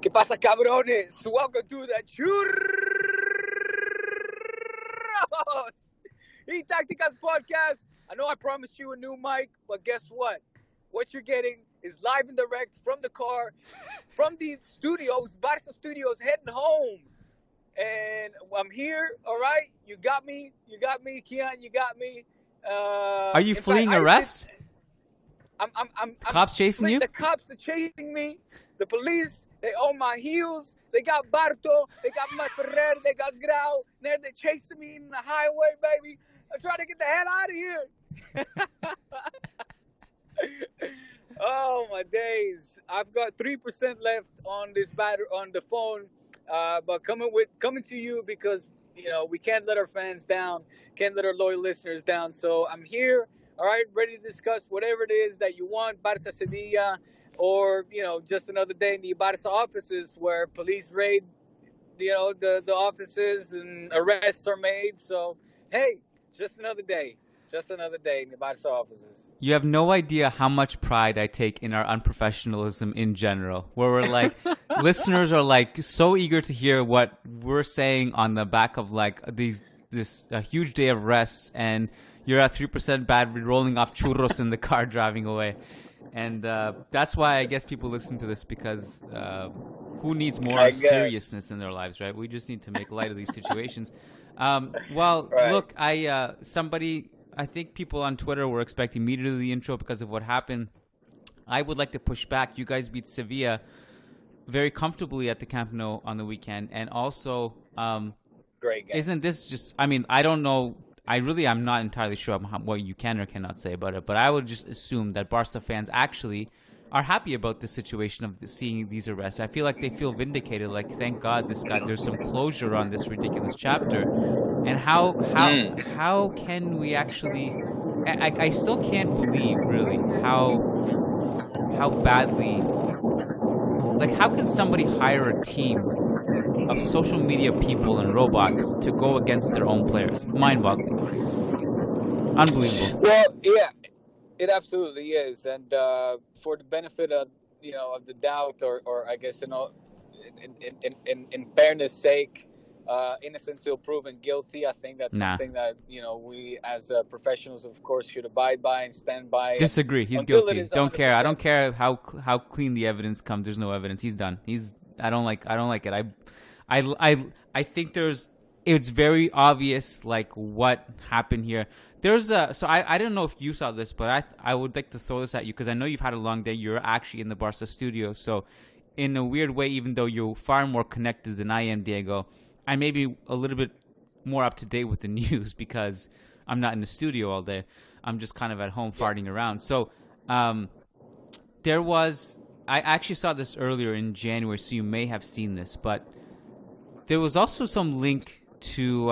¿Qué pasa, cabrones? Welcome to the Churros y Tácticas Podcast. I know I promised you a new mic, but guess what? What you're getting is live and direct from the car, from the studios, Barça Studios, heading home. And I'm here, all right? You got me, Kiyan, you got me. Are you fleeing arrest? I'm cops chasing you? The cops are chasing me. The police, they own my heels. They got Barto, they got Ferrer, they got Grau. They're chasing me in the highway, baby. I'm trying to get the hell out of here. Oh, my days. I've got 3% left on this battery on the phone. But coming to you because, we can't let our fans down, can't let our loyal listeners down. So I'm here, all right, ready to discuss whatever it is that you want, Barça Sevilla, or, just another day in the Barça offices where police raid, the offices and arrests are made. So, hey, just another day in the Barça offices. You have no idea how much pride I take in our unprofessionalism in general, where we're like, listeners are like so eager to hear what we're saying on the back of like this huge day of rest, and you're at 3% battery rolling off churros in the car driving away. And that's why I guess people listen to this, because who needs more seriousness in their lives, right? We just need to make light of these situations. Look, I think people on Twitter were expecting me to do the intro because of what happened. I would like to push back. You guys beat Sevilla very comfortably at the Camp Nou on the weekend. And also, great game. Isn't this just, I don't know. I'm not entirely sure what you can or cannot say about it. But I would just assume that Barca fans actually are happy about the situation of seeing these arrests. I feel like they feel vindicated. Like, thank God there's some closure on this ridiculous chapter. And how can we actually? I still can't believe really how badly. Like, how can somebody hire a team of social media people and robots to go against their own players? Mind-boggling. Unbelievable. Well, yeah. It absolutely is, and for the benefit of of the doubt, or I guess in fairness' sake, innocent till proven guilty. I think that's something that we as professionals, of course, should abide by and stand by. Disagree. He's guilty. Don't care. I don't care how clean the evidence comes. There's no evidence. He's done. I don't like it. I think it's very obvious like what happened here. I don't know if you saw this, but I would like to throw this at you because I know you've had a long day. You're actually in the Barca studio, so in a weird way, even though you're far more connected than I am, Diego, I may be a little bit more up to date with the news because I'm not in the studio all day. I'm just kind of at home farting around. So I actually saw this earlier in January, so you may have seen this, but there was also some link to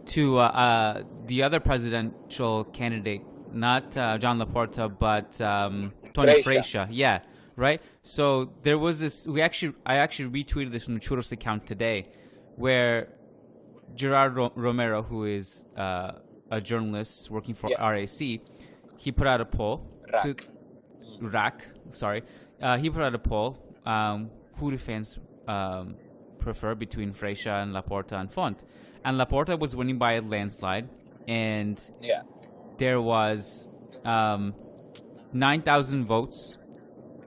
the other presidential candidate, not Joan Laporta, but Freixa. Yeah, right. So there was this. I actually retweeted this from the Churros account today, where Gerard Romero, who is a journalist working for RAC, he put out a poll. RAC. He put out a poll. Who do fans prefer between Freixa and Laporta and Font? And Laporta was winning by a landslide, and there was 9,000 votes,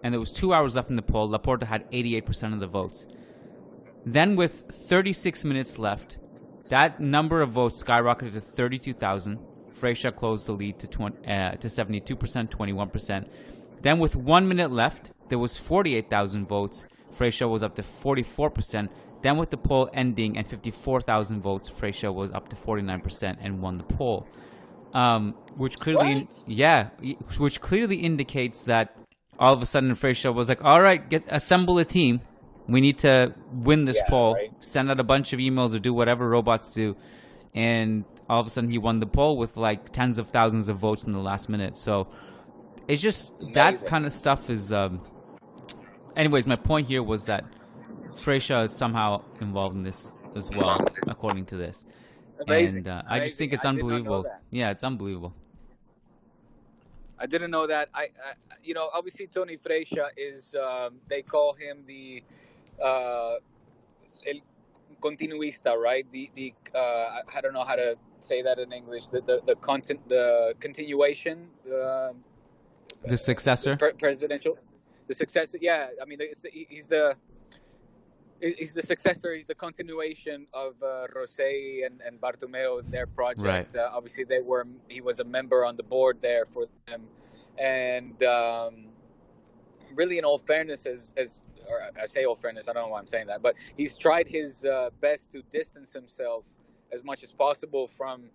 and there was 2 hours left in the poll. Laporta had 88% of the votes. Then with 36 minutes left, that number of votes skyrocketed to 32,000. Freixa closed the lead to 72%, 21%. Then with 1 minute left, there was 48,000 votes. Freixa was up to 44%. Then with the poll ending and 54,000 votes, Freixa was up to 49% and won the poll. Which clearly indicates that all of a sudden Freixa was like, all right, assemble a team. We need to win this poll. Right. Send out a bunch of emails or do whatever robots do. And all of a sudden he won the poll with like tens of thousands of votes in the last minute. So it's just that kind of stuff is... Anyways, my point here was that Freixa is somehow involved in this as well, according to this. Amazing. And I just think it's unbelievable. Yeah, it's unbelievable. I didn't know that. Obviously Tony Freixa is. They call him the el continuista, right? I don't know how to say that in English. The continuation. The successor. Presidential. The successor. Yeah, I mean, he's the successor. He's the continuation of Rosé and Bartomeu, their project. Right. Obviously, he was a member on the board there for them, and really, in all fairness, or I say all fairness, I don't know why I'm saying that, but he's tried his best to distance himself as much as possible from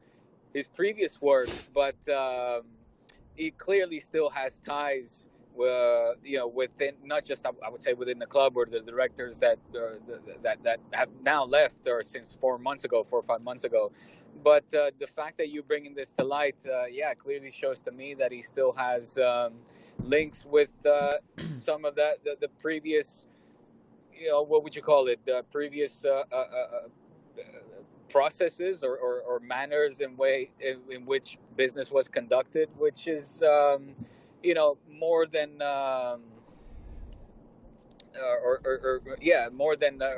his previous work, but he clearly still has ties within, not just I would say within the club or the directors that have now left, or since 4 or 5 months ago. But the fact that you're bringing this to light, clearly shows to me that he still has links with some of the previous, what would you call it? The previous processes or manners in which business was conducted, which is more than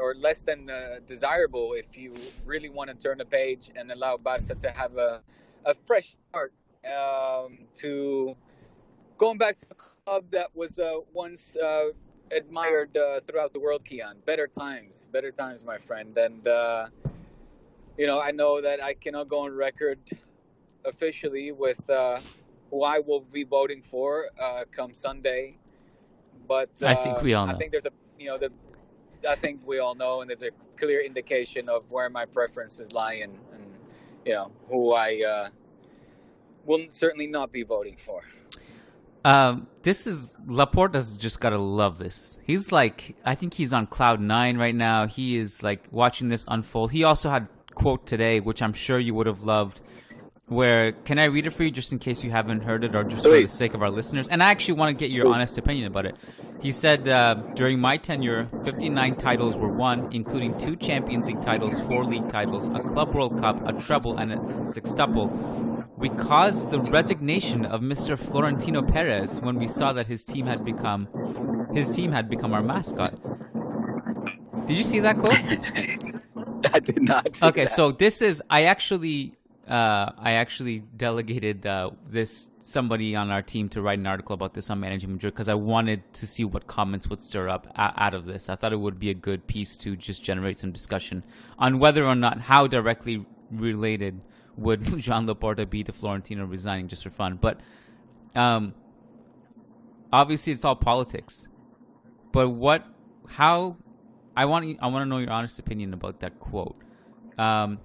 or less than desirable if you really want to turn the page and allow Barca to have a fresh start, to going back to the club that was once admired throughout the world, Kiyan. Better times, my friend. And I know that I cannot go on record officially with who I will be voting for come Sunday, but I think we all know. I think there's I think we all know, and there's a clear indication of where my preferences lie, and who I will certainly not be voting for. This is Laporta's just gotta love this. He's like, I think he's on cloud 9 right now. He is like watching this unfold. He also had a quote today, which I'm sure you would have loved. Where, can I read it for you just in case you haven't heard it, or just for the sake of our listeners? And I actually want to get your honest opinion about it. He said, during my tenure, 59 titles were won, including 2 Champions League titles, 4 league titles, a Club World Cup, a treble, and a sextuple. We caused the resignation of Mr. Florentino Perez when we saw that his team had become our mascot. Did you see that quote? I did not see Okay, that. so this is, I actually delegated somebody on our team to write an article about this on Managing Madrid because I wanted to see what comments would stir up out of this. I thought it would be a good piece to just generate some discussion on whether or not, how directly related would Joan Laporta be to Florentino resigning, just for fun. But obviously it's all politics. But I want to know your honest opinion about that quote.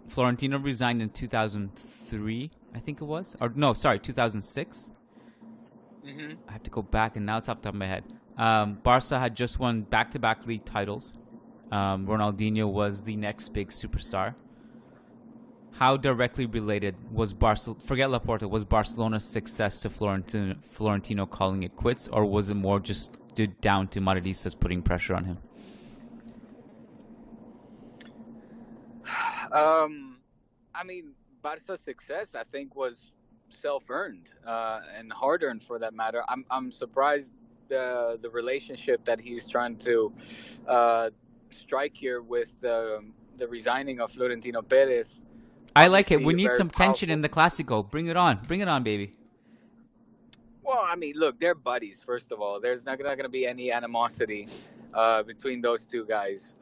Florentino resigned in 2003, I think it was. 2006. Mm-hmm. I have to go back, and now it's off the top of my head. Barca had just won back-to-back league titles. Ronaldinho was the next big superstar. How directly related was forget Laporta, was Barcelona's success to Florentino calling it quits, or was it more just down to Madridistas putting pressure on him? I mean, Barca's success, I think, was self-earned and hard-earned, for that matter. I'm surprised the relationship that he's trying to strike here with the resigning of Florentino Perez. I like it. We need some tension in the Clásico. Bring it on, baby. Well, I mean, look, they're buddies. First of all, there's not going to be any animosity between those two guys.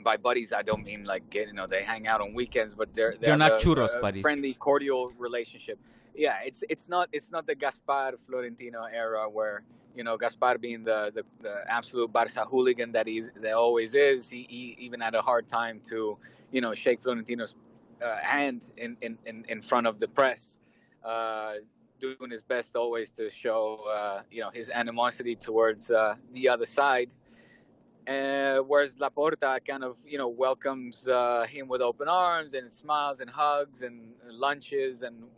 By buddies, I don't mean like they hang out on weekends, but they're not churros buddies. Friendly, cordial relationship. Yeah, it's not the Gaspar Florentino era where Gaspar being the absolute Barca hooligan that always is. He even had a hard time to shake Florentino's hand in front of the press, doing his best always to show his animosity towards the other side. Whereas Laporta kind of, welcomes him with open arms and smiles and hugs and lunches and,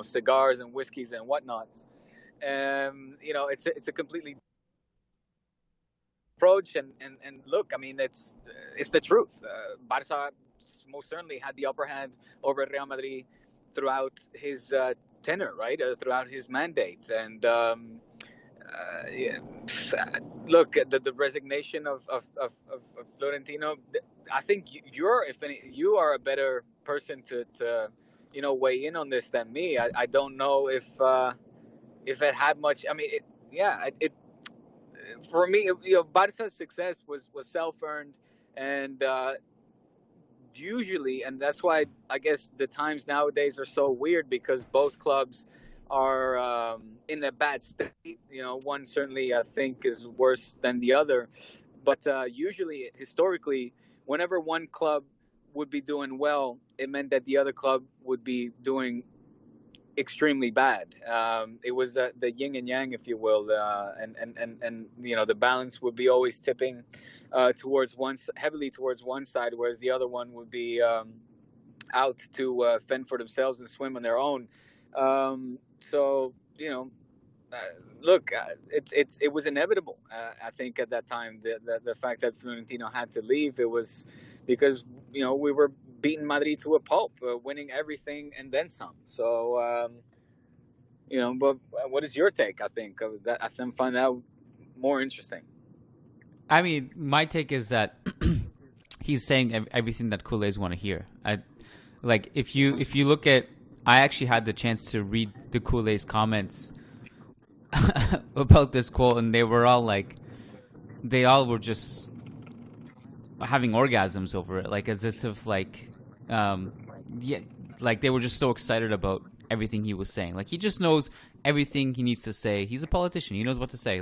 cigars and whiskeys and whatnots. It's a completely approach. And look, I mean, it's the truth. Barca most certainly had the upper hand over Real Madrid throughout his tenor, right, throughout his mandate. And yeah, look, the resignation of Florentino. I think you're, if any, you are a better person to weigh in on this than me. I don't know if it had much. I mean, it for me, Barca's success was self earned, and usually, and that's why I guess the times nowadays are so weird, because both clubs are in a bad state. One certainly I think is worse than the other, but usually, historically, whenever one club would be doing well, it meant that the other club would be doing extremely bad. It was the yin and yang, if you will, and the balance would be always tipping heavily towards one side, whereas the other one would be out to fend for themselves and swim on their own. So look, it was inevitable. I think at that time, the fact that Florentino had to leave, it was because we were beating Madrid to a pulp, winning everything and then some. So but what is your take? I think of that. I find that more interesting. I mean, my take is that he's saying everything that Culés want to hear. If you look at, I actually had the chance to read the Culés comments about this quote, and they were all they all were just having orgasms over it, as if they were just so excited about everything he was saying. He just knows everything he needs to say. He's a politician. He knows what to say.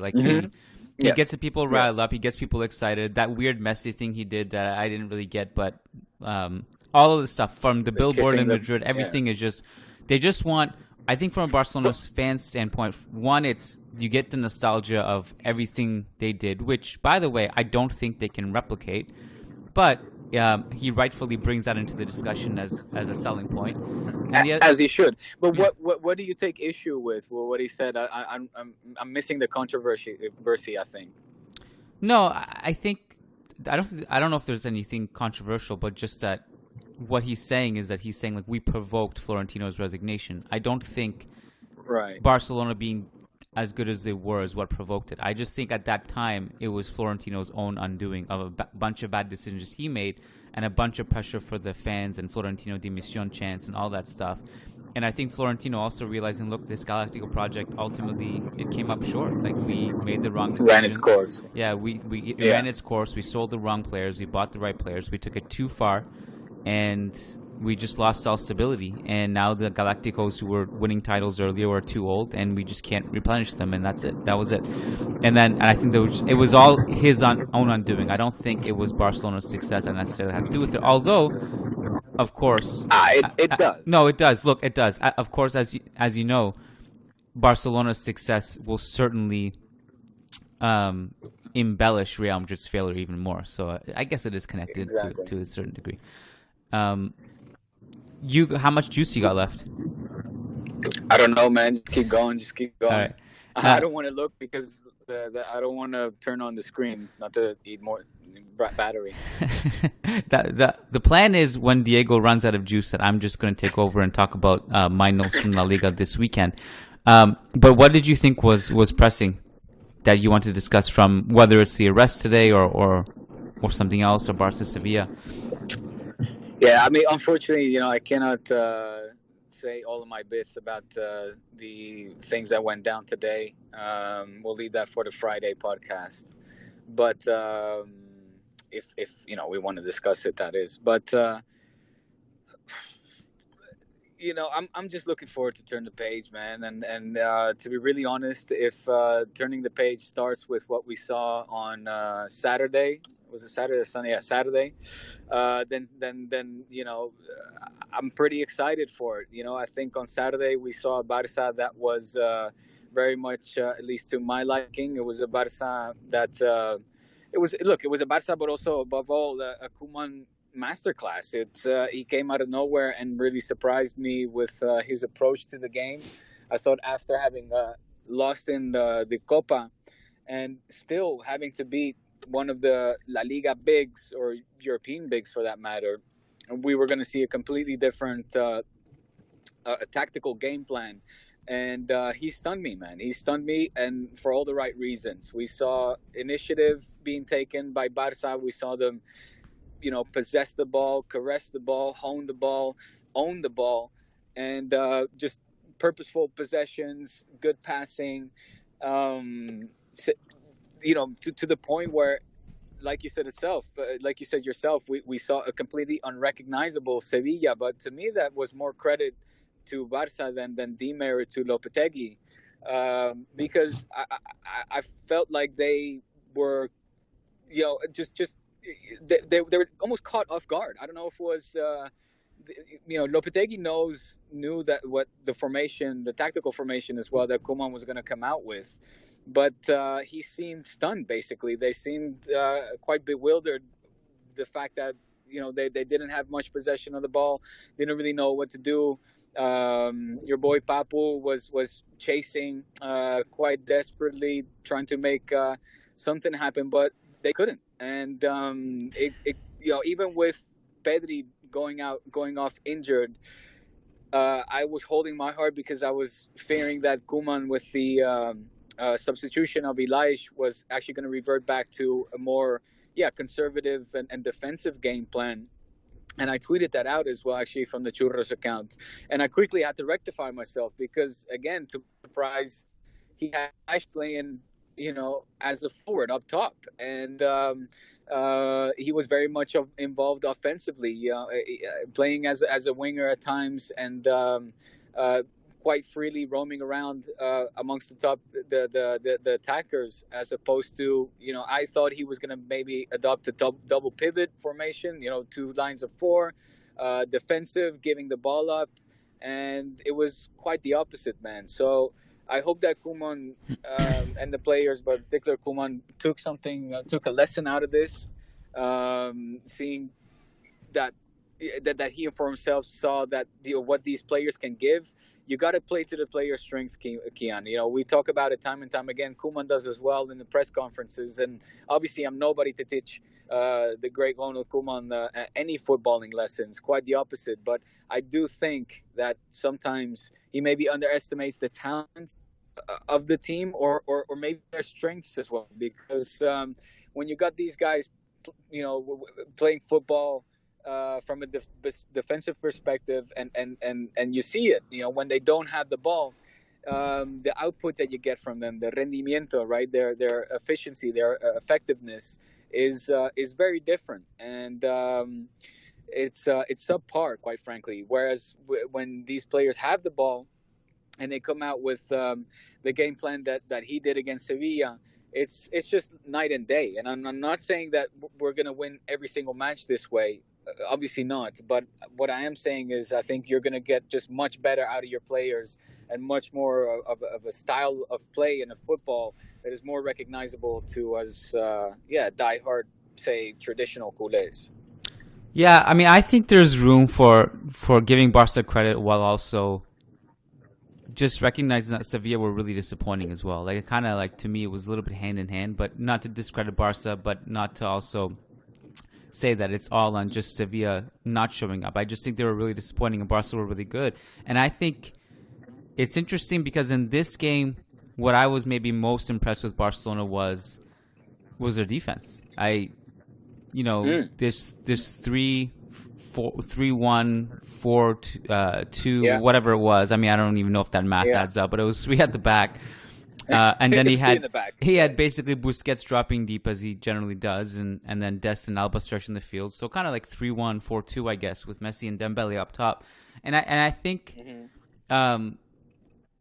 He gets the people riled up. He gets people excited. That weird Messi thing he did that I didn't really get, but all of the stuff from the billboard in Madrid, everything is just, they just want, I think from a Barcelona fan standpoint, one, it's, you get the nostalgia of everything they did, which, by the way, I don't think they can replicate, but he rightfully brings that into the discussion as a selling point. As he should. But what do you take issue with? Well, what he said, I'm missing the controversy, I think. No, I think, I don't know if there's anything controversial, but just that what he's saying is that he's saying we provoked Florentino's resignation. I don't think Barcelona being as good as they were is what provoked it. I just think at that time it was Florentino's own undoing of a bunch of bad decisions he made and a bunch of pressure for the fans and Florentino Dimisión chants and all that stuff. And I think Florentino also realizing, look, this Galactico project, ultimately, it came up short. We made the wrong decisions. Ran its course. Yeah, it ran its course. We sold the wrong players. We bought the right players. We took it too far. And we just lost all stability. And now the Galacticos who were winning titles earlier are too old, and we just can't replenish them, and that's it. That was it. And I think it was all his own undoing. I don't think it was Barcelona's success that necessarily had to do with it. Although, of course... it does. No, it does. Look, it does. Of course, as you know, Barcelona's success will certainly embellish Real Madrid's failure even more. So I guess it is connected to a certain degree. How much juice you got left? I don't know, man. Just keep going. All right. I don't want to look because I don't want to turn on the screen, not to eat more battery. The plan is when Diego runs out of juice that I'm just going to take over and talk about my notes from La Liga this weekend. But what did you think was pressing that you want to discuss, from whether it's the arrest today or something else, or Barca Sevilla? Yeah, I mean, unfortunately, I cannot say all of my bits about the things that went down today. We'll leave that for the Friday podcast. But if we want to discuss it, that is. But I'm just looking forward to turn the page, man. And to be really honest, if turning the page starts with what we saw on Saturday. Was it Saturday or Sunday? Yeah, Saturday. Then I'm pretty excited for it. I think on Saturday we saw a Barca that was very much, at least to my liking. It was a Barca that it was a Barca, but also above all a Koeman masterclass. He came out of nowhere and really surprised me with his approach to the game. I thought after having lost in the Copa and still having to beat one of the La Liga bigs, or European bigs for that matter, we were going to see a completely different a tactical game plan. And he stunned me, man. He stunned me, and for all the right reasons. We saw initiative being taken by Barca. We saw them, possess the ball, caress the ball, hone the ball, own the ball, and just purposeful possessions, good passing. To the point where, like you said yourself, we saw a completely unrecognizable Sevilla. But to me, that was more credit to Barca than demerit to Lopetegui, because I felt like they were, they were almost caught off guard. I don't know if it was Lopetegui knew that what the tactical formation as well that Koeman was going to come out with, but he seemed stunned. Basically, they seemed quite bewildered. The fact that they didn't have much possession of the ball, didn't really know what to do. Your boy Papu was chasing quite desperately, trying to make something happen, but they couldn't. And even with Pedri going off injured, I was holding my heart because I was fearing that Koeman, with the substitution of Elias, was actually going to revert back to a more conservative and defensive game plan. And I tweeted that out as well, actually, from the Churros account. And I quickly had to rectify myself because, again, to surprise, he had Ash playing, as a forward up top. And he was very much involved offensively, playing as a winger at times, and quite freely roaming around amongst the attackers, as opposed to, I thought he was going to maybe adopt a double pivot formation, 2 lines of 4, defensive, giving the ball up, and it was quite the opposite, man. So I hope that Koeman and the players, but in particular Koeman, took a lesson out of this, seeing that he for himself saw that what these players can give. You got to play to the player's strength, Kiyan. We talk about it time and time again. Koeman does as well in the press conferences. And obviously, I'm nobody to teach the great Ronald Koeman any footballing lessons. Quite the opposite. But I do think that sometimes he maybe underestimates the talent of the team, or maybe their strengths as well. Because when you got these guys, playing football from a defensive perspective, and you see it, when they don't have the ball, the output that you get from them, the rendimiento, right, their efficiency, their effectiveness is very different, and it's subpar, quite frankly. Whereas when these players have the ball and they come out with the game plan that he did against Sevilla, it's just night and day. And I'm not saying that we're going to win every single match this way. Obviously not. But what I am saying is I think you're going to get just much better out of your players and much more of a style of play in a football that is more recognizable to us, diehard, say, traditional culés. Yeah, I mean, I think there's room for giving Barca credit while also just recognizing that Sevilla were really disappointing as well. Like, it kind of, like, to me, it was a little bit hand in hand, but not to discredit Barca, but not to also say that it's all on just Sevilla not showing up. I just think they were really disappointing and Barca were really good. And I think it's interesting because in this game, what I was maybe most impressed with Barcelona was their defense. This 3-1, 4-2, whatever it was. I mean, I don't even know if that math adds up, but it was 3 at the back. And then he had basically Busquets dropping deep as he generally does, and then Dest and Alba stretching the field. So kind of like 3-1, 4-2, I guess, with Messi and Dembele up top. And I think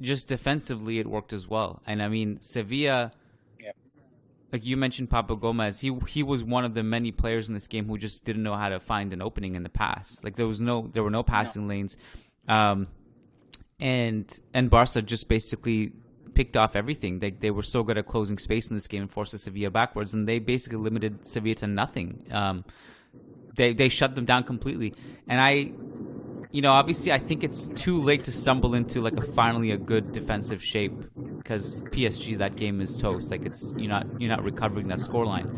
just defensively it worked as well. And I mean, Sevilla, like you mentioned, Papa Gomez, he was one of the many players in this game who just didn't know how to find an opening in the pass. Like there were no passing lanes, and Barca just basically picked off everything. They were so good at closing space in this game and forced Sevilla backwards, and they basically limited Sevilla to nothing. They shut them down completely. And obviously I think it's too late to stumble into like finally a good defensive shape because PSG, that game is toast. Like you're not recovering that scoreline.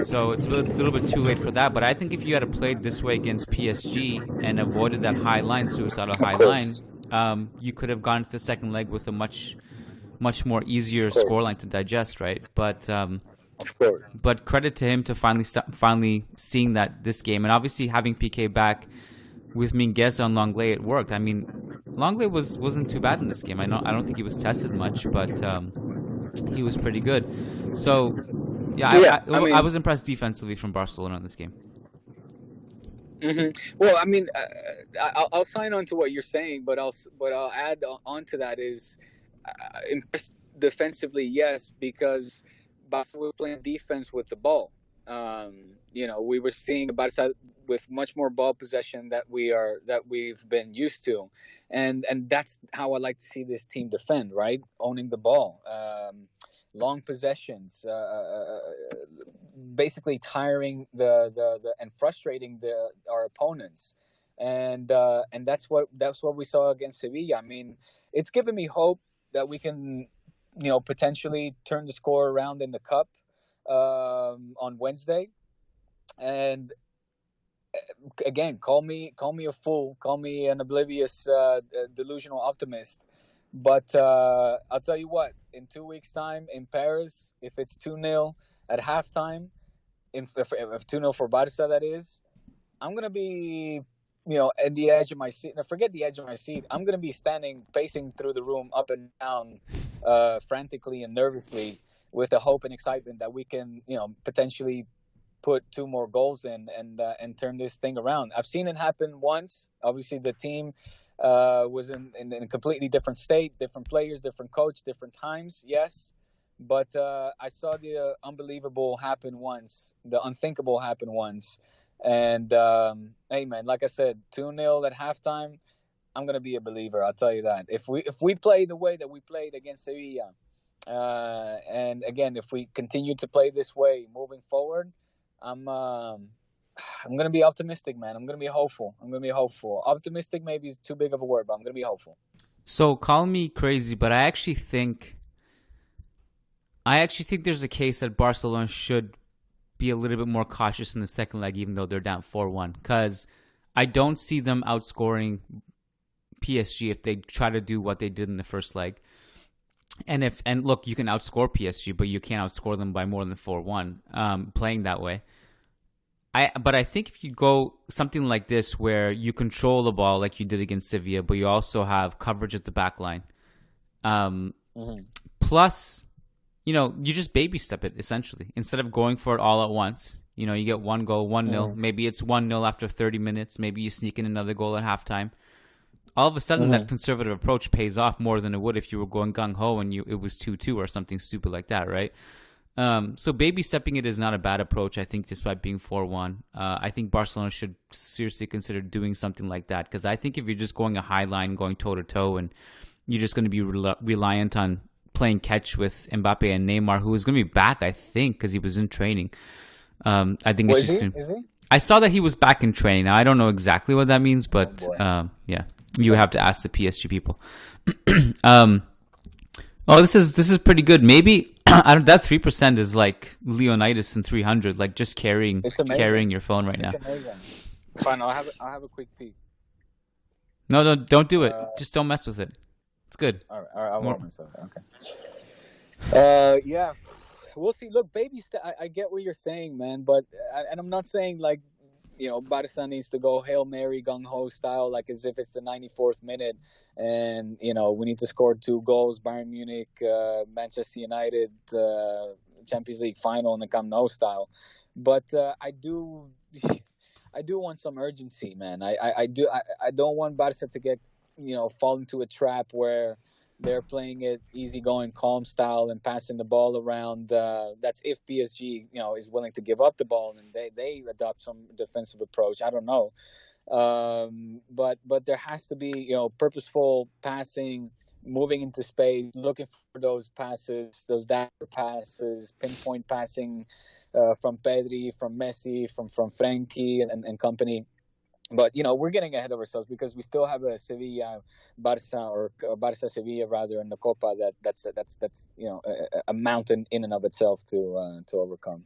So it's a little bit too late for that. But I think if you had played this way against PSG and avoided that suicidal high line, you could have gone to the second leg with a much more easier scoreline to digest, right? But Of course. but credit to him to finally seeing that this game, and obviously having PK back with Mingueza and Longley, it worked. I mean, Longley wasn't too bad in this game. I don't think he was tested much, but he was pretty good. So yeah, I was impressed defensively from Barcelona in this game. Mm-hmm. Well, I mean, I'll sign on to what you're saying, but I'll add on to that is impressed defensively, yes, because Barca was playing defense with the ball. We were seeing Barca with much more ball possession that we've been used to, and that's how I like to see this team defend, right? Owning the ball, long possessions, basically tiring the and frustrating our opponents, and that's what we saw against Sevilla. I mean, it's given me hope that we can, potentially turn the score around in the cup on Wednesday. And again, call me a fool, call me an oblivious, delusional optimist. But I'll tell you what, in 2 weeks' time in Paris, if it's 2-0 at halftime, if 2-0 for Barca, that is, I'm going to be, at the edge of my seat. Now, forget the edge of my seat. I'm going to be pacing through the room up and down, frantically and nervously, with the hope and excitement that we can, potentially put 2 more goals in and turn this thing around. I've seen it happen once. Obviously, the team was in a completely different state, different players, different coach, different times, yes. But I saw the unbelievable happen once, the unthinkable happen once. And, hey, man, like I said, 2-0 at halftime, I'm going to be a believer, I'll tell you that. If we play the way that we played against Sevilla, and again, if we continue to play this way moving forward, I'm going to be optimistic, man. I'm going to be hopeful. Optimistic maybe is too big of a word, but I'm going to be hopeful. So call me crazy, but I actually think there's a case that Barcelona should be a little bit more cautious in the second leg, even though they're down 4-1, because I don't see them outscoring PSG if they try to do what they did in the first leg. And look, you can outscore PSG, but you can't outscore them by more than 4-1 playing that way. But I think if you go something like this, where you control the ball like you did against Sevilla, but you also have coverage at the back line, plus, you just baby step it, essentially. Instead of going for it all at once, you get one goal, 1-0. Maybe it's 1-0 after 30 minutes. Maybe you sneak in another goal at halftime. All of a sudden, that conservative approach pays off more than it would if you were going gung-ho and it was 2-2 or something stupid like that, right? So baby stepping it is not a bad approach, I think, despite being 4-1. I think Barcelona should seriously consider doing something like that, because I think if you're just going a high line, going toe-to-toe, and you're just going to be reliant on playing catch with Mbappe and Neymar, who is going to be back, I think, because he was in training. I think it's just is he? I saw that he was back in training. Now, I don't know exactly what that means, but yeah. You have to ask the PSG people. This is pretty good. Maybe that 3% is like Leonidas in 300, like just carrying your phone right now. It's amazing. Fine, I'll have a quick peek. No, don't do it. Just don't mess with it. It's good. All right, I'll warm myself. Okay. Yeah, we'll see. Look, baby, I get what you're saying, man, but and I'm not saying like, Barca needs to go Hail Mary, gung-ho style, like as if it's the 94th minute and, we need to score 2 goals, Bayern Munich, Manchester United, Champions League final in the Camp Nou style. But I do want some urgency, man. I don't want Barca to get, fall into a trap where they're playing it easygoing, calm style and passing the ball around. That's if PSG, is willing to give up the ball and they adopt some defensive approach. I don't know. But there has to be, purposeful passing, moving into space, looking for those passes, those dagger passes, pinpoint passing from Pedri, from Messi, from Frankie and company. But, we're getting ahead of ourselves because we still have a Sevilla, Barca, or Barca Sevilla rather, in the Copa that's a mountain in and of itself to overcome.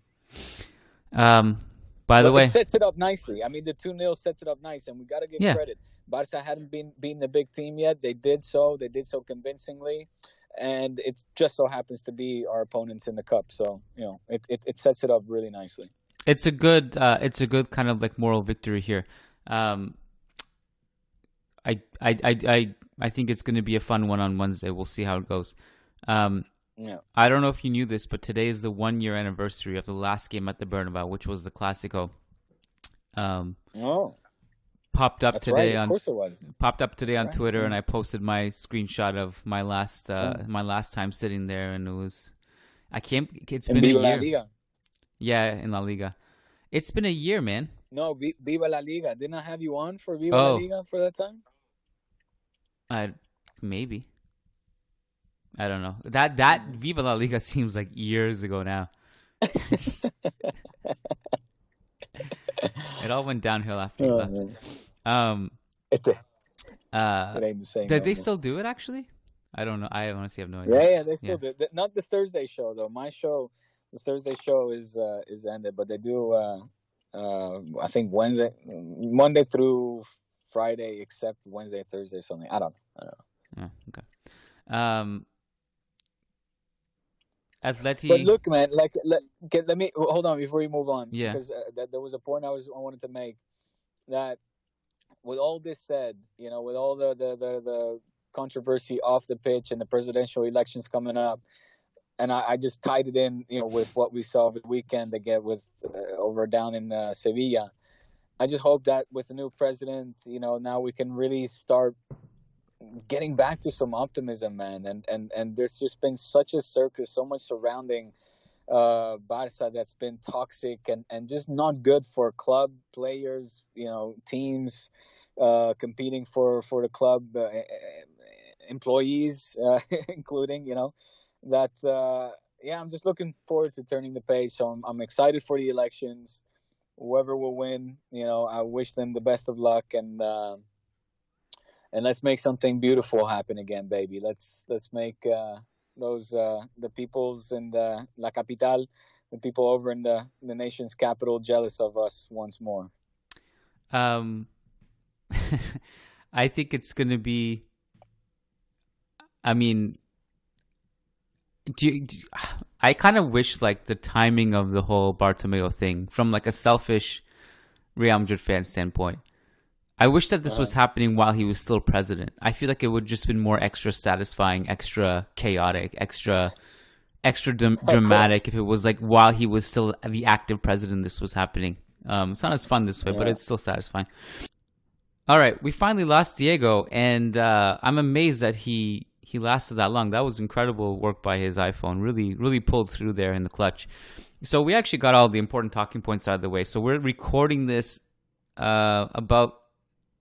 By the way, it sets it up nicely. I mean, the 2-0 sets it up nice, and we got to give credit. Barca hadn't been beaten a big team yet. They did so. They did so convincingly, and it just so happens to be our opponents in the cup. So it sets it up really nicely. It's a good kind of like moral victory here. I think it's going to be a fun one on Wednesday. We'll see how it goes. I don't know if you knew this, but today is the 1-year anniversary of the last game at the Bernabeu, which was the Clásico. Popped up today right. Of course it was. Popped up today on Twitter, and I posted my screenshot of my last time sitting there, and it was it's been a year. Liga. Yeah, in La Liga. It's been a year, man. No, Viva La Liga. Didn't I have you on for Viva La Liga for that time? Maybe. I don't know. That Viva La Liga seems like years ago now. It all went downhill after you left. It ain't the same. Did they still do it, actually? I don't know. I honestly have no idea. Yeah, they still do. Not the Thursday show, though. My show, the Thursday show is ended, but they do, I think, Monday through Friday, except Wednesday, Thursday, something. I don't know. Oh, okay. Atleti. But look, man, let me hold on before you move on. Yeah. Because there was a point I wanted to make, that with all this said, with all the controversy off the pitch and the presidential elections coming up, and I just tied it in, with what we saw over the weekend again with over down in Sevilla. I just hope that with the new president, now we can really start getting back to some optimism, man. And there's just been such a circus, so much surrounding Barca that's been toxic and just not good for club players, teams competing for the club, employees, including, that, I'm just looking forward to turning the page. So I'm excited for the elections. Whoever will win, I wish them the best of luck, and let's make something beautiful happen again, baby. Let's make those the peoples in La Capital, the people over in the nation's capital, jealous of us once more. I think it's going to be. I mean, I kind of wish like the timing of the whole Bartomeu thing, from like a selfish Real Madrid fan standpoint. I wish that this was happening while he was still president. I feel like it would just been more extra satisfying, extra chaotic, extra dramatic if it was like while he was still the active president this was happening. It's not as fun this way, but it's still satisfying. All right, we finally lost Diego, and I'm amazed that he lasted that long. That was incredible work by his iPhone. Really, really pulled through there in the clutch. So we actually got all the important talking points out of the way. So we're recording this about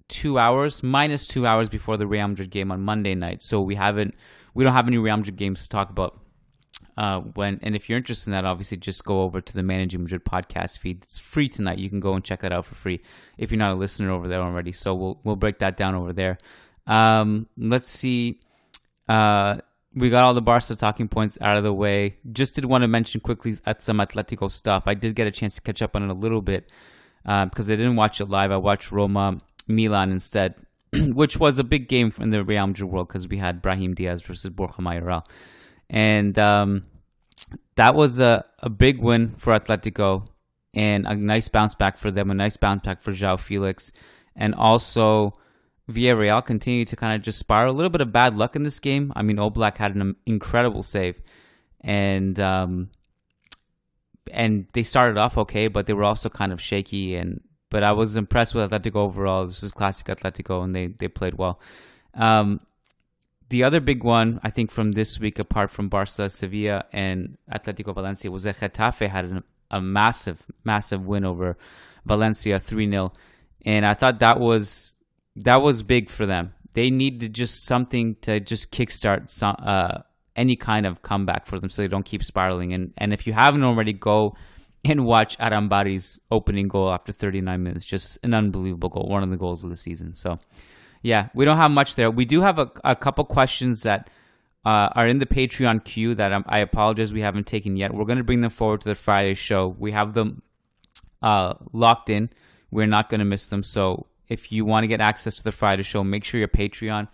2 hours, minus 2 hours before the Real Madrid game on Monday night. So we don't have any Real Madrid games to talk about. And if you're interested in that, obviously just go over to the Managing Madrid podcast feed. It's free tonight. You can go and check that out for free if you're not a listener over there already. So we'll break that down over there. Let's see. We got all the Barca talking points out of the way. Just did want to mention quickly at some Atletico stuff. I did get a chance to catch up on it a little bit because I didn't watch it live. I watched Roma Milan instead, which was a big game in the Real Madrid world because we had Brahim Diaz versus Borja Mayoral. And that was a big win for Atletico and a nice bounce back for them, a nice bounce back for João Felix. And also Villarreal continued to kind of just spiral. A little bit of bad luck in this game. I mean, Oblak had an incredible save. And they started off okay, but they were also kind of shaky. But I was impressed with Atletico overall. This was classic Atletico, and they played well. The other big one, I think, from this week, apart from Barca, Sevilla, and Atletico Valencia, was that Getafe had a massive, massive win over Valencia, 3-0. And I thought that was big for them. They needed just something to just kickstart any kind of comeback for them so they don't keep spiraling. And if you haven't already, go and watch Arambari's opening goal after 39 minutes. Just an unbelievable goal, one of the goals of the season. So, yeah, we don't have much there. We do have a couple questions that are in the Patreon queue that I apologize we haven't taken yet. We're going to bring them forward to the Friday show. We have them locked in. We're not going to miss them. So if you want to get access to the Friday show, make sure you're patron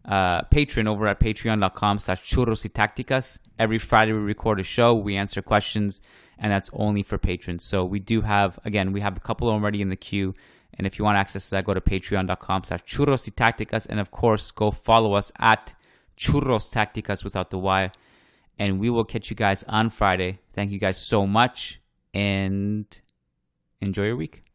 over at patreon.com/Churros y Tácticas. Every Friday we record a show, we answer questions, and that's only for patrons. So we have a couple already in the queue. And if you want access to that, go to patreon.com/Churros y Tácticas. And of course, go follow us at Churros Tácticas without the Y. And we will catch you guys on Friday. Thank you guys so much, and enjoy your week.